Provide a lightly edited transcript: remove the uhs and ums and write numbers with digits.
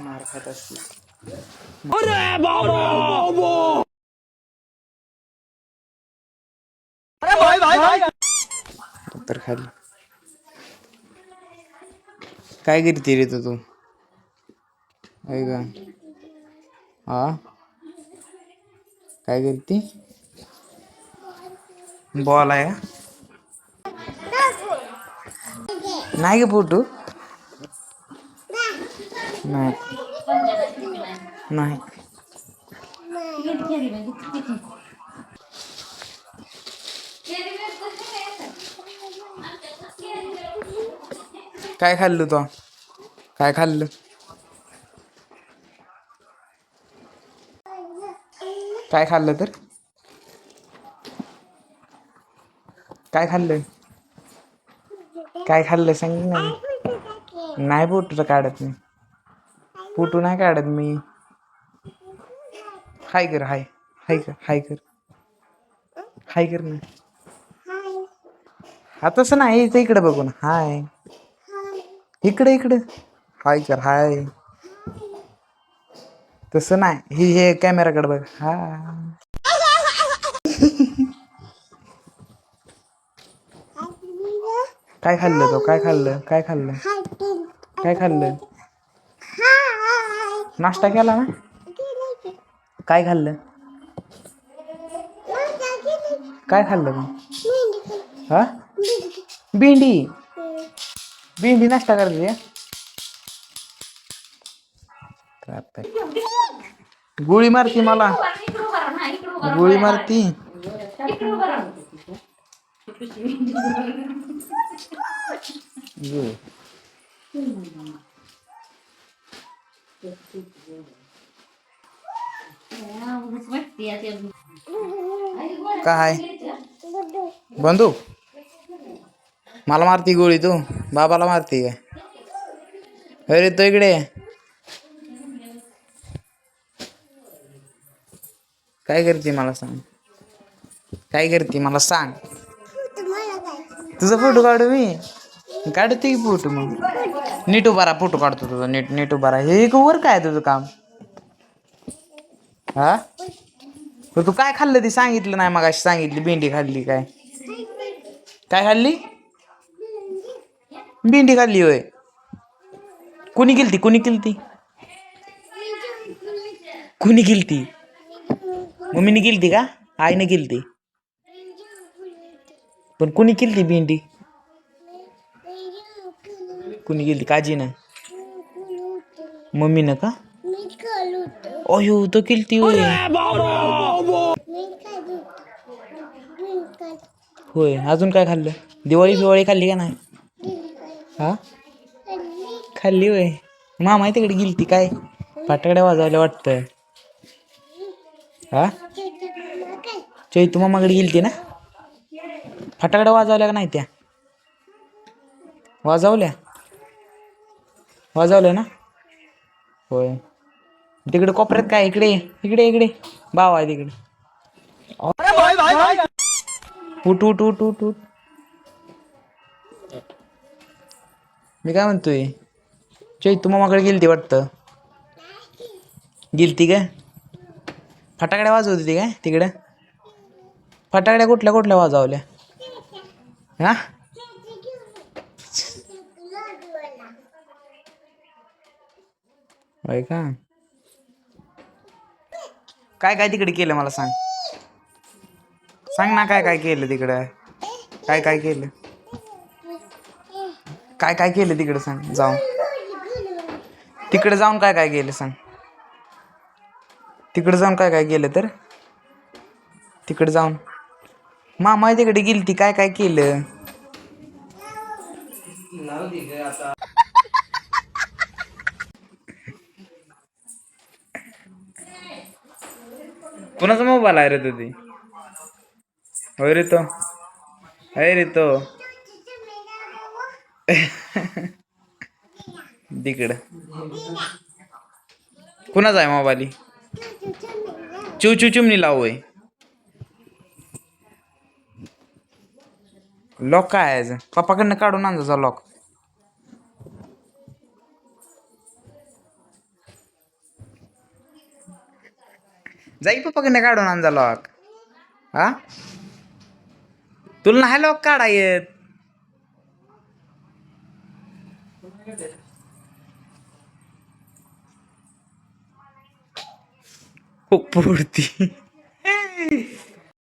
मार खात असते. तर खाली काय करते रे तू? आहे का? हा काय करते? बॉल आहे का? नाही गे फोटो नाही नाही. काय खाल्लं तो? काय खाल्लं? काय खाल्लं तर? काय खाल्लं? काय खाल्लं सांग ना. नाही फोटो काढत मी. फोटो नाही काढत मी. हाय कर हाय. हाय कर हाय कर. हाय कर ना. हा तसं नाही इकडे बघून हाय. इकडे इकडे हाय कर हाय. तसं नाही हे कॅमेराकडे बघ. हा काय खाल्लं तो? काय खाल्लं? काय खाल्लं? काय खाल्लं? नाश्ता केला ना? काय खाल्लं? काय खाल्लं मग? हा भेंडी. भेंडी नाश्ता करायची. गोळी मारती मला. गोळी मारती. काय बंदूक मला मारती गोळी तू बाबाला मारती काय? अरे तो इकडे काय करते मला सांग? काय करते मला सांग? तुझा फोटो काढू मी? काढते की फोटो मग. नीट उभा राहा फोटो काढतो तुझा. नीट उभा राहा. हे वर काय तुझं काम? हा तू काय खाल्लं ती सांगितलं नाही मग. अशी सांगितली भेंडी खाल्ली काय? काय खाल्ली? भेंडी खाल्ली होय. कुणी केलती? कुणी केलती? कुणी केलती? मम्मीने केलती का? आईने केलती? पण कुणी केलती भेंडी? कुणी केलती? काजीनं? मम्मीनं का? अयो तो केलती होय. होय अजून काय खाल्लं? दिवाळी फिवाळी खाल्ली का नाही? हा खाल्ली होय. मामा तिकडे गेलती काय? फटाकड्या वाजवायला वाटतं. हा चैतू मामाकडे गेलती ना? फटाकड्या वाजवल्या का नाही त्या? वाजवल्या? वाजवल्या ना? होय तिकडे कोपऱ्यात काय? इकडे इकडे इकडे भाव आहे तिकडे. उठ उठ उठ उठ उठ. मी काय म्हणतोय चैतू मामाकडे गेलती वाटतं. गेलती का? फटाकड्या वाजवत होती काय तिकडं? फटाकड्या कुठल्या कुठल्या वाजवल्या? हा होय का? काय काय तिकडे केलं मला सांग. सांग ना काय काय केलं तिकडं? काय काय केलं? काय काय केलं तिकडे सांग जाऊन. तिकडे जाऊन काय काय केलं सांग. तिकडे जाऊन काय काय केलं तर? तिकडे जाऊन मामा तिकडे गेलती काय काय केलं? कोणाचा मोबाईल आहे रे तुझी? होय रे तो. आहे रे तो. तिकडं कुणाचा आहे मोबाईल? चिव चिव चिमणी लावूय. लॉक काय आहे? पप्पाकडनं काढून आण जा लॉक. जाई पप्पाकडे काढून आण जा लॉक. हा तुला नाही लॉक काढा येत. खूप पुरती